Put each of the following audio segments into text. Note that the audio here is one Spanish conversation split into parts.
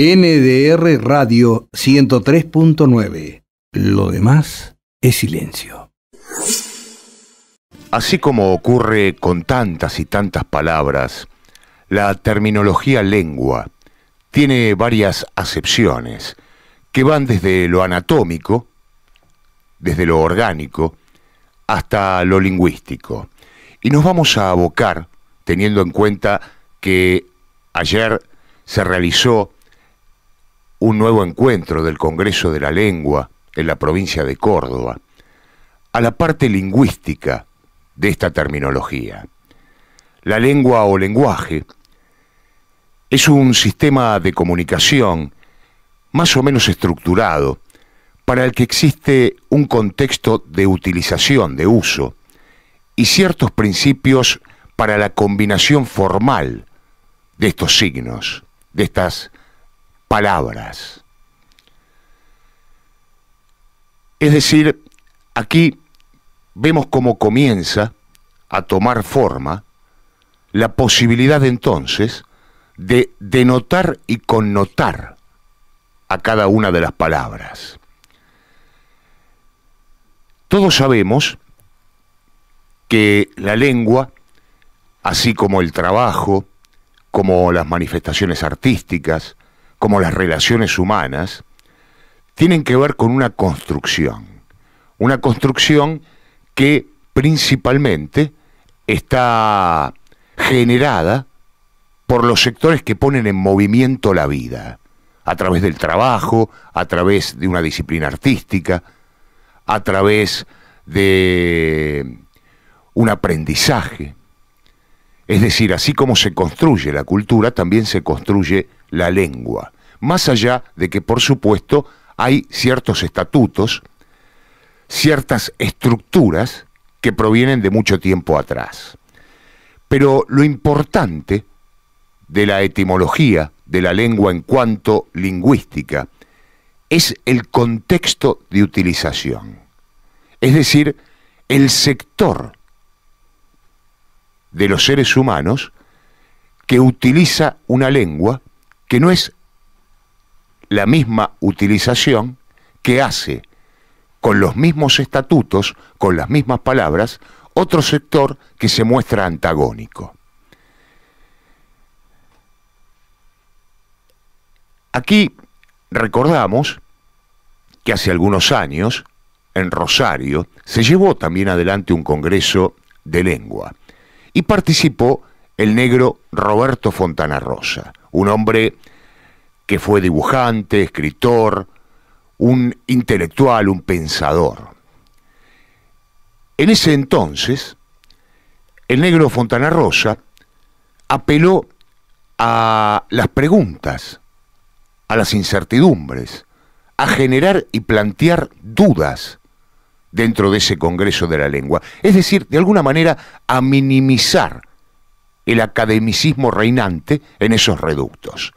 NDR Radio 103.9. Lo demás es silencio. Así como ocurre con tantas y tantas palabras, la terminología lengua tiene varias acepciones que van desde lo anatómico, desde lo orgánico, hasta lo lingüístico. Y nos vamos a abocar, teniendo en cuenta que ayer se realizó un nuevo encuentro del Congreso de la Lengua en la provincia de Córdoba, a la parte lingüística de esta terminología. La lengua o lenguaje es un sistema de comunicación más o menos estructurado para el que existe un contexto de utilización, de uso, y ciertos principios para la combinación formal de estos signos, de estas palabras. Es decir, aquí vemos cómo comienza a tomar forma la posibilidad entonces de denotar y connotar a cada una de las palabras. Todos sabemos que la lengua, así como el trabajo, como las manifestaciones artísticas, como las relaciones humanas, tienen que ver con una construcción que principalmente está generada por los sectores que ponen en movimiento la vida, a través del trabajo, a través de una disciplina artística, a través de un aprendizaje. Es decir, así como se construye la cultura, también se construye la lengua. Más allá de que, por supuesto, hay ciertos estatutos, ciertas estructuras que provienen de mucho tiempo atrás. Pero lo importante de la etimología de la lengua en cuanto lingüística es el contexto de utilización. Es decir, el sector de los seres humanos que utiliza una lengua que no es la misma utilización que hace con los mismos estatutos, con las mismas palabras, otro sector que se muestra antagónico. Aquí recordamos que hace algunos años, en Rosario, se llevó también adelante un congreso de lengua y participó el negro Roberto Fontana Rosa, un hombre que fue dibujante, escritor, un intelectual, un pensador. En ese entonces, el negro Fontana Rosa apeló a las preguntas, a las incertidumbres, a generar y plantear dudas dentro de ese Congreso de la Lengua. Es decir, de alguna manera, a minimizar el academicismo reinante en esos reductos,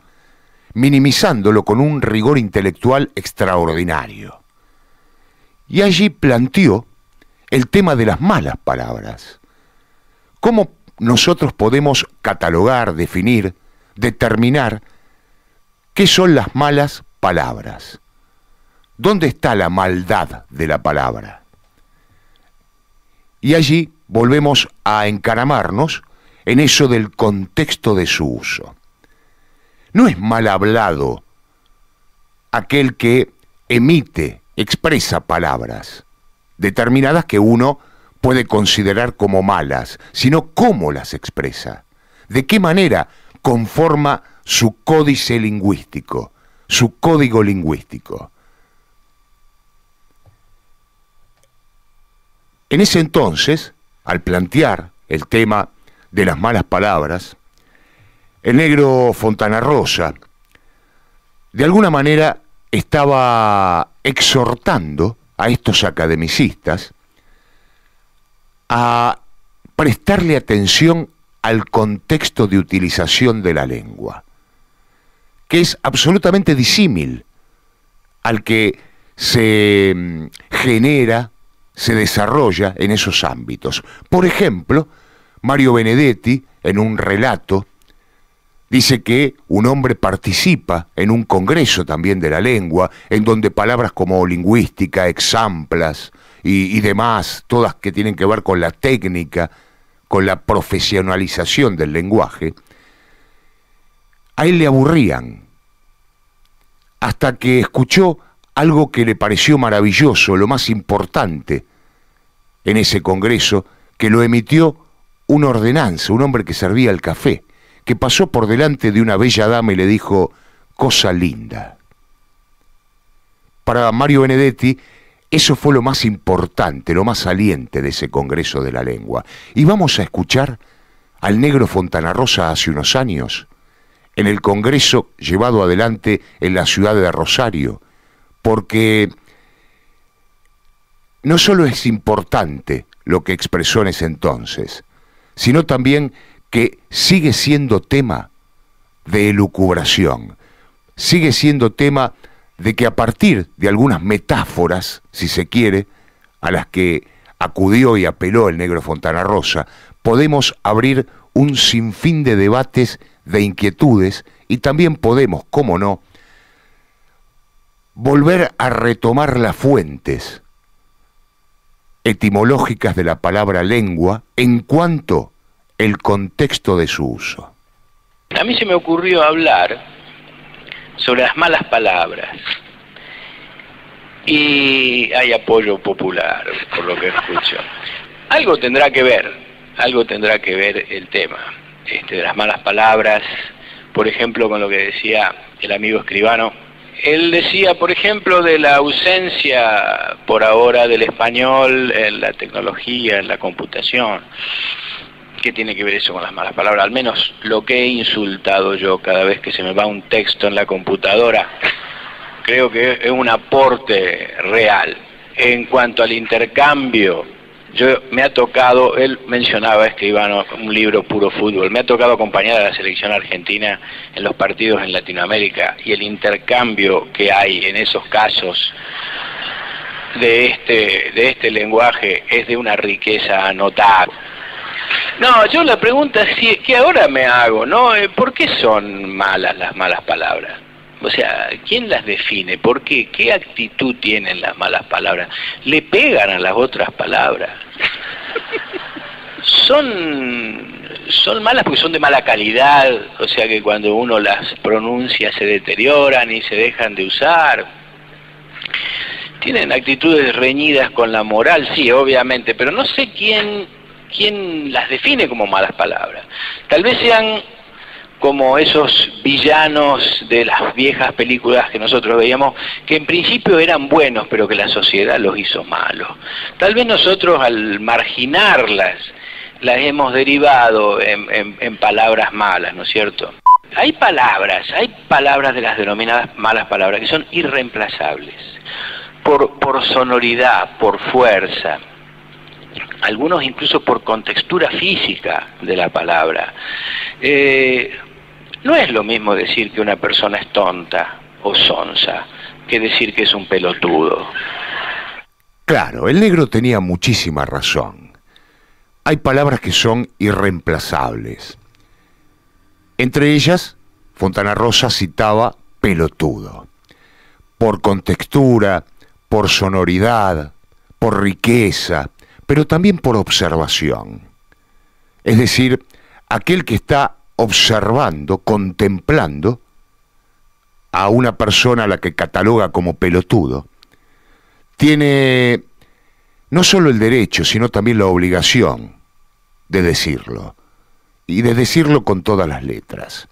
minimizándolo con un rigor intelectual extraordinario. Y allí planteó el tema de las malas palabras. ¿Cómo nosotros podemos catalogar, definir, determinar qué son las malas palabras? ¿Dónde está la maldad de la palabra? Y allí volvemos a encaramarnos en eso del contexto de su uso. No es mal hablado aquel que emite, expresa palabras determinadas que uno puede considerar como malas, sino cómo las expresa, de qué manera conforma su códice lingüístico, su código lingüístico. En ese entonces, al plantear el tema de las malas palabras, el negro Fontana Rosa, de alguna manera, estaba exhortando a estos academicistas a prestarle atención al contexto de utilización de la lengua, que es absolutamente disímil al que se genera, se desarrolla en esos ámbitos. Por ejemplo, Mario Benedetti, en un relato Dice que un hombre participa en un congreso también de la lengua, en donde palabras como lingüística, examplas y demás, todas que tienen que ver con la técnica, con la profesionalización del lenguaje, a él le aburrían, hasta que escuchó algo que le pareció maravilloso, lo más importante en ese congreso, que lo emitió una ordenanza, un hombre que servía el café, que pasó por delante de una bella dama y le dijo, cosa linda. Para Mario Benedetti, eso fue lo más importante, lo más saliente de ese Congreso de la Lengua. Y vamos a escuchar al negro Fontana Rosa hace unos años, en el Congreso llevado adelante en la ciudad de Rosario, porque no solo es importante lo que expresó en ese entonces, sino también que sigue siendo tema de elucubración, sigue siendo tema de que a partir de algunas metáforas, si se quiere, a las que acudió y apeló el negro Fontana Rosa, podemos abrir un sinfín de debates, de inquietudes, y también podemos, cómo no, volver a retomar las fuentes etimológicas de la palabra lengua en cuanto el contexto de su uso. A mí se me ocurrió hablar sobre las malas palabras y hay apoyo popular, por lo que escucho. Algo tendrá que ver el tema de las malas palabras, por ejemplo, con lo que decía el amigo Escribano. Él decía, por ejemplo, de la ausencia por ahora del español en la tecnología, en la computación. ¿Qué tiene que ver eso con las malas palabras? Al menos lo que he insultado yo cada vez que se me va un texto en la computadora, creo que es un aporte real. En cuanto al intercambio, me ha tocado, él mencionaba, Escribano, un libro Puro Fútbol, me ha tocado acompañar a la selección argentina en los partidos en Latinoamérica, y el intercambio que hay en esos casos de este lenguaje es de una riqueza notable. No, yo la pregunta es que ahora me hago, ¿no? ¿Por qué son malas las malas palabras? O sea, ¿quién las define? ¿Por qué? ¿Qué actitud tienen las malas palabras? ¿Le pegan a las otras palabras? Son malas porque son de mala calidad, o sea que cuando uno las pronuncia se deterioran y se dejan de usar. Tienen actitudes reñidas con la moral, sí, obviamente, pero no sé quién las define como malas palabras. Tal vez sean como esos villanos de las viejas películas que nosotros veíamos, que en principio eran buenos, pero que la sociedad los hizo malos. Tal vez nosotros al marginarlas, las hemos derivado en palabras malas, ¿no es cierto? Hay palabras de las denominadas malas palabras que son irreemplazables, por sonoridad, por fuerza, algunos incluso por contextura física de la palabra. No es lo mismo decir que una persona es tonta o sonsa que decir que es un pelotudo. Claro, el negro tenía muchísima razón. Hay palabras que son irreemplazables. Entre ellas, Fontana Rosa citaba pelotudo. Por contextura, por sonoridad, por riqueza, pero también por observación. Es decir, aquel que está observando, contemplando a una persona a la que cataloga como pelotudo, tiene no solo el derecho, sino también la obligación de decirlo, y de decirlo con todas las letras.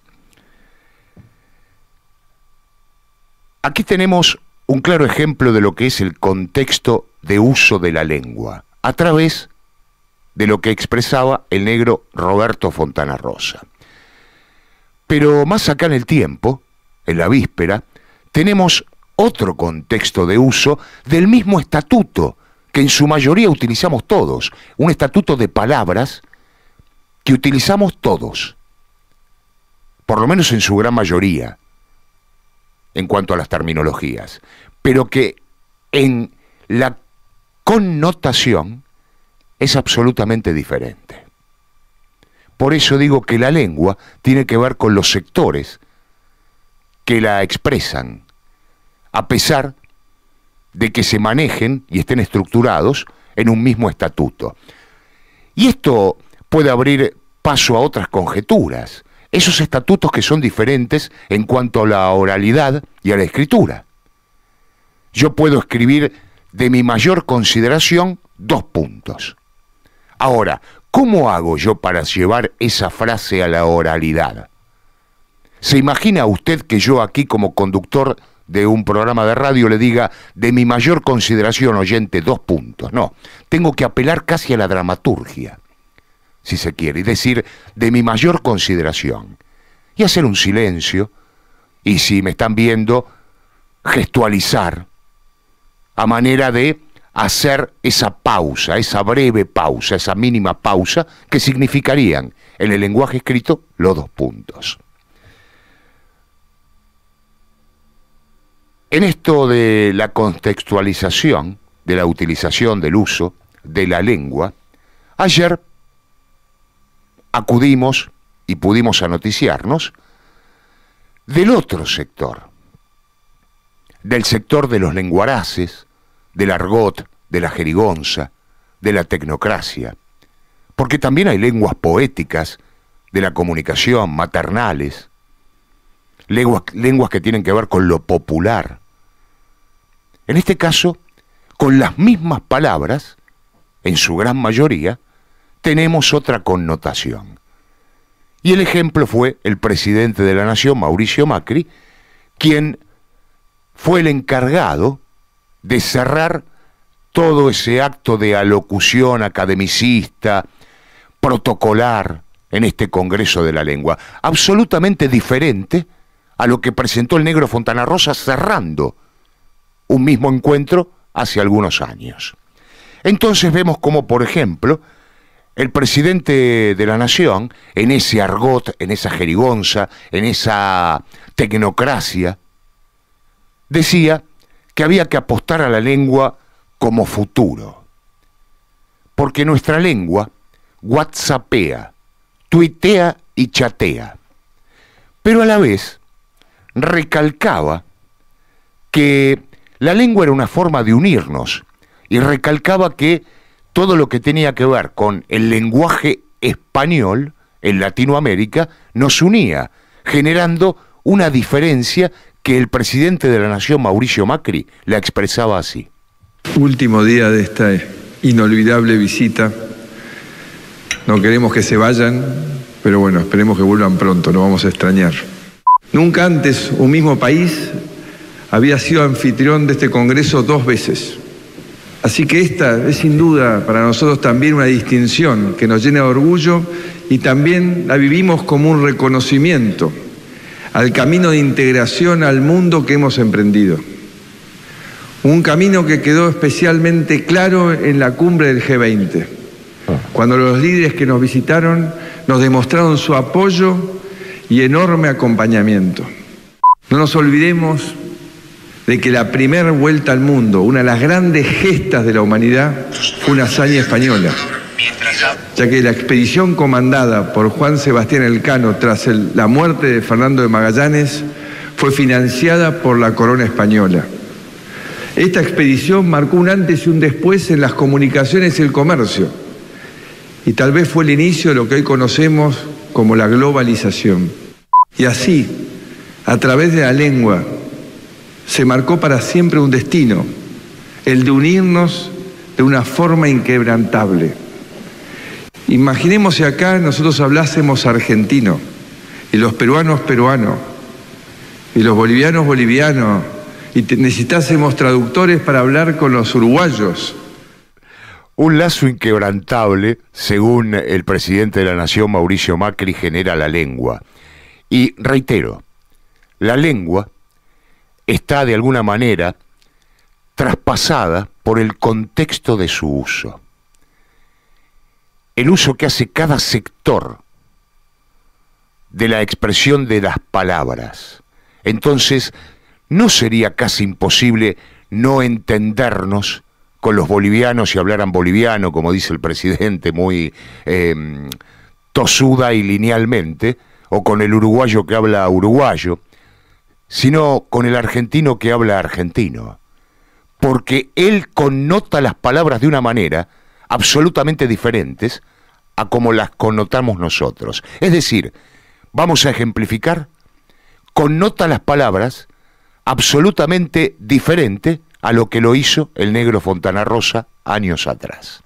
Aquí tenemos un claro ejemplo de lo que es el contexto de uso de la lengua, a través de lo que expresaba el negro Roberto Fontana Rosa. Pero más acá en el tiempo, en la víspera, tenemos otro contexto de uso del mismo estatuto que en su mayoría utilizamos todos, un estatuto de palabras que utilizamos todos, por lo menos en su gran mayoría, en cuanto a las terminologías, pero que en la connotación es absolutamente diferente. Por eso digo que la lengua tiene que ver con los sectores que la expresan, a pesar de que se manejen y estén estructurados en un mismo estatuto. Y esto puede abrir paso a otras conjeturas, esos estatutos que son diferentes en cuanto a la oralidad y a la escritura. Yo puedo escribir de mi mayor consideración 2 puntos. Ahora, ¿cómo hago yo para llevar esa frase a la oralidad? ¿Se imagina usted que yo aquí como conductor de un programa de radio le diga de mi mayor consideración oyente 2 puntos? No, tengo que apelar casi a la dramaturgia, si se quiere, y decir de mi mayor consideración, y hacer un silencio, y si me están viendo, gestualizar, a manera de hacer esa pausa, esa breve pausa, esa mínima pausa, que significarían en el lenguaje escrito los 2 puntos. En esto de la contextualización, de la utilización, del uso de la lengua, ayer acudimos y pudimos anoticiarnos del otro sector, del sector de los lenguaraces, del argot, de la jerigonza, de la tecnocracia, porque también hay lenguas poéticas de la comunicación, maternales, lenguas que tienen que ver con lo popular. En este caso, con las mismas palabras, en su gran mayoría, tenemos otra connotación. Y el ejemplo fue el presidente de la Nación, Mauricio Macri, quien fue el encargado de cerrar todo ese acto de alocución academicista, protocolar, en este Congreso de la Lengua, absolutamente diferente a lo que presentó el negro Fontana Rosa cerrando un mismo encuentro hace algunos años. Entonces vemos como, por ejemplo, el presidente de la Nación, en ese argot, en esa jerigonza, en esa tecnocracia, decía que había que apostar a la lengua como futuro, porque nuestra lengua whatsappea, tuitea y chatea, pero a la vez recalcaba que la lengua era una forma de unirnos y recalcaba que todo lo que tenía que ver con el lenguaje español en Latinoamérica nos unía, generando una diferencia que el presidente de la Nación, Mauricio Macri, la expresaba así. Último día de esta inolvidable visita. No queremos que se vayan, pero bueno, esperemos que vuelvan pronto, nos vamos a extrañar. Nunca antes un mismo país había sido anfitrión de este Congreso 2 veces. Así que esta es sin duda para nosotros también una distinción que nos llena de orgullo y también la vivimos como un reconocimiento al camino de integración al mundo que hemos emprendido. Un camino que quedó especialmente claro en la cumbre del G20, cuando los líderes que nos visitaron nos demostraron su apoyo y enorme acompañamiento. No nos olvidemos de que la primera vuelta al mundo, una de las grandes gestas de la humanidad, fue una hazaña española, ya que la expedición comandada por Juan Sebastián Elcano tras la muerte de Fernando de Magallanes fue financiada por la corona española. Esta expedición marcó un antes y un después en las comunicaciones y el comercio, y tal vez fue el inicio de lo que hoy conocemos como la globalización. Y así, a través de la lengua, se marcó para siempre un destino, el de unirnos de una forma inquebrantable. Imaginemos si acá nosotros hablásemos argentino, y los peruanos peruano, y los bolivianos boliviano, y necesitásemos traductores para hablar con los uruguayos. Un lazo inquebrantable, según el presidente de la Nación, Mauricio Macri, genera la lengua. Y reitero, la lengua está de alguna manera traspasada por el contexto de su uso. El uso que hace cada sector de la expresión de las palabras. Entonces, ¿no sería casi imposible no entendernos con los bolivianos si hablaran boliviano, como dice el presidente, muy tosuda y linealmente, o con el uruguayo que habla uruguayo, sino con el argentino que habla argentino, porque él connota las palabras de una manera absolutamente diferentes a como las connotamos nosotros. Es decir, vamos a ejemplificar, connota las palabras absolutamente diferente a lo que lo hizo el negro Fontana Rosa años atrás.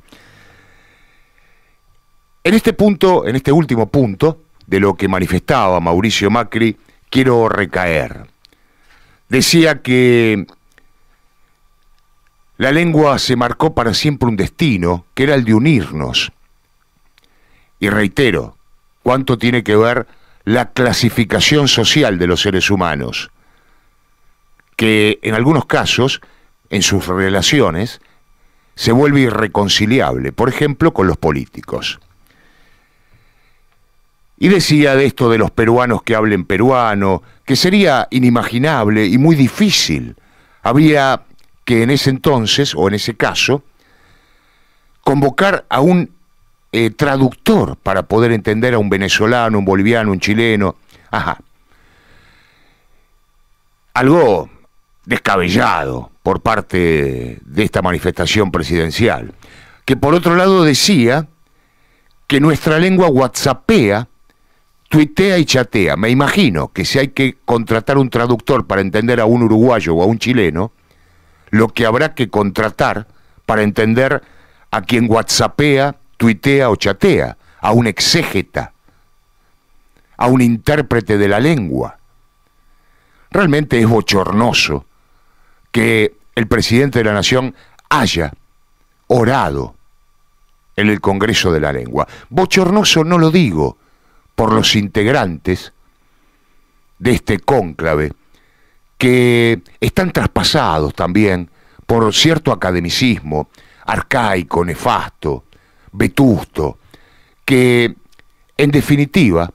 En este punto, en este último punto de lo que manifestaba Mauricio Macri, quiero recaer. Decía que la lengua se marcó para siempre un destino, que era el de unirnos. Y reitero, ¿cuánto tiene que ver la clasificación social de los seres humanos? Que en algunos casos, en sus relaciones, se vuelve irreconciliable, por ejemplo, con los políticos. Y decía de esto de los peruanos que hablen peruano, que sería inimaginable y muy difícil. Habría que en ese entonces, o en ese caso, convocar a un traductor para poder entender a un venezolano, un boliviano, un chileno. Ajá. Algo descabellado por parte de esta manifestación presidencial, que por otro lado decía que nuestra lengua whatsappea, tuitea y chatea. Me imagino que si hay que contratar un traductor para entender a un uruguayo o a un chileno, lo que habrá que contratar para entender a quien whatsappea, tuitea o chatea, a un exégeta, a un intérprete de la lengua. Realmente es bochornoso que el presidente de la Nación haya orado en el Congreso de la Lengua. Bochornoso no lo digo por los integrantes de este cónclave, que están traspasados también por cierto academicismo arcaico, nefasto, vetusto, que en definitiva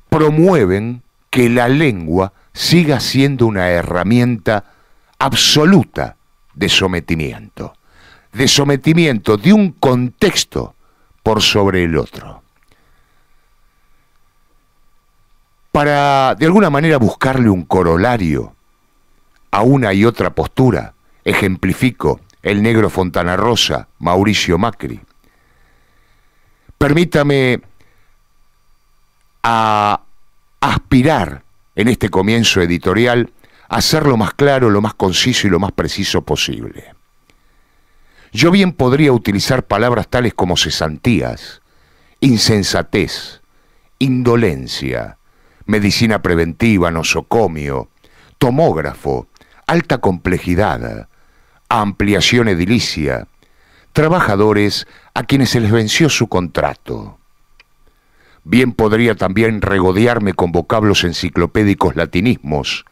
promueven que la lengua siga siendo una herramienta absoluta de sometimiento de un contexto por sobre el otro. Para, de alguna manera, buscarle un corolario a una y otra postura, ejemplifico el negro Fontana Rosa, Mauricio Macri. Permítame aspirar en este comienzo editorial a ser lo más claro, lo más conciso y lo más preciso posible. Yo bien podría utilizar palabras tales como cesantías, insensatez, indolencia, medicina preventiva, nosocomio, tomógrafo, alta complejidad, ampliación edilicia, trabajadores a quienes se les venció su contrato. Bien podría también regodearme con vocablos enciclopédicos latinismos,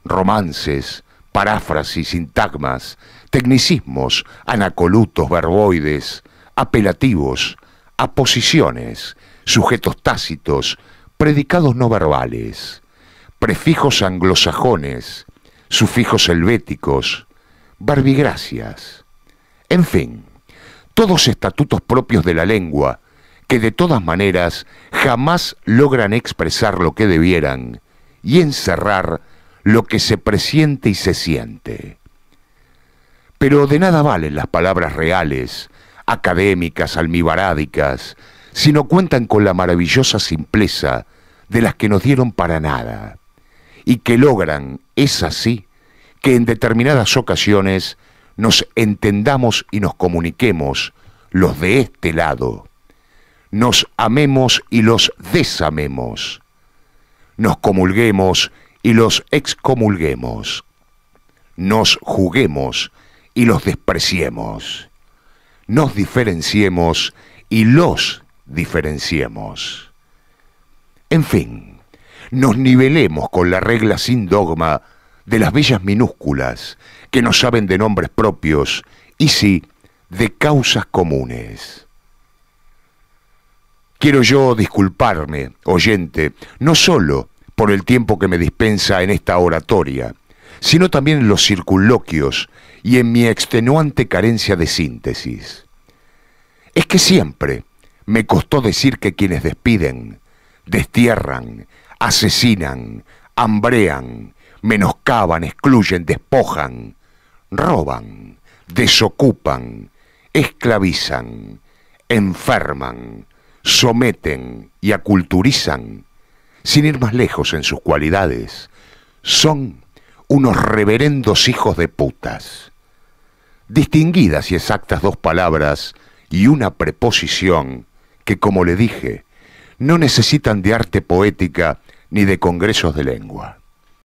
romances, paráfrasis, sintagmas, tecnicismos, anacolutos, verboides, apelativos, aposiciones, sujetos tácitos, predicados no verbales, prefijos anglosajones, sufijos helvéticos, verbigracias, en fin, todos estatutos propios de la lengua que de todas maneras jamás logran expresar lo que debieran y encerrar lo que se presiente y se siente. Pero de nada valen las palabras reales, académicas, almibarádicas, si no cuentan con la maravillosa simpleza de las que nos dieron para nada, y que logran, es así, que en determinadas ocasiones nos entendamos y nos comuniquemos los de este lado, nos amemos y los desamemos, nos comulguemos y los excomulguemos, nos juguemos y los despreciemos, nos diferenciemos y los diferenciemos. En fin, nos nivelemos con la regla sin dogma de las bellas minúsculas que no saben de nombres propios y sí de causas comunes. Quiero yo disculparme, oyente, no solo por el tiempo que me dispensa en esta oratoria, sino también en los circunloquios y en mi extenuante carencia de síntesis. Es que siempre, me costó decir que quienes despiden, destierran, asesinan, hambrean, menoscaban, excluyen, despojan, roban, desocupan, esclavizan, enferman, someten y aculturizan, sin ir más lejos en sus cualidades, son unos reverendos hijos de putas. Distinguidas y exactas dos palabras y una preposición que, como le dije, no necesitan de arte poética ni de congresos de lengua.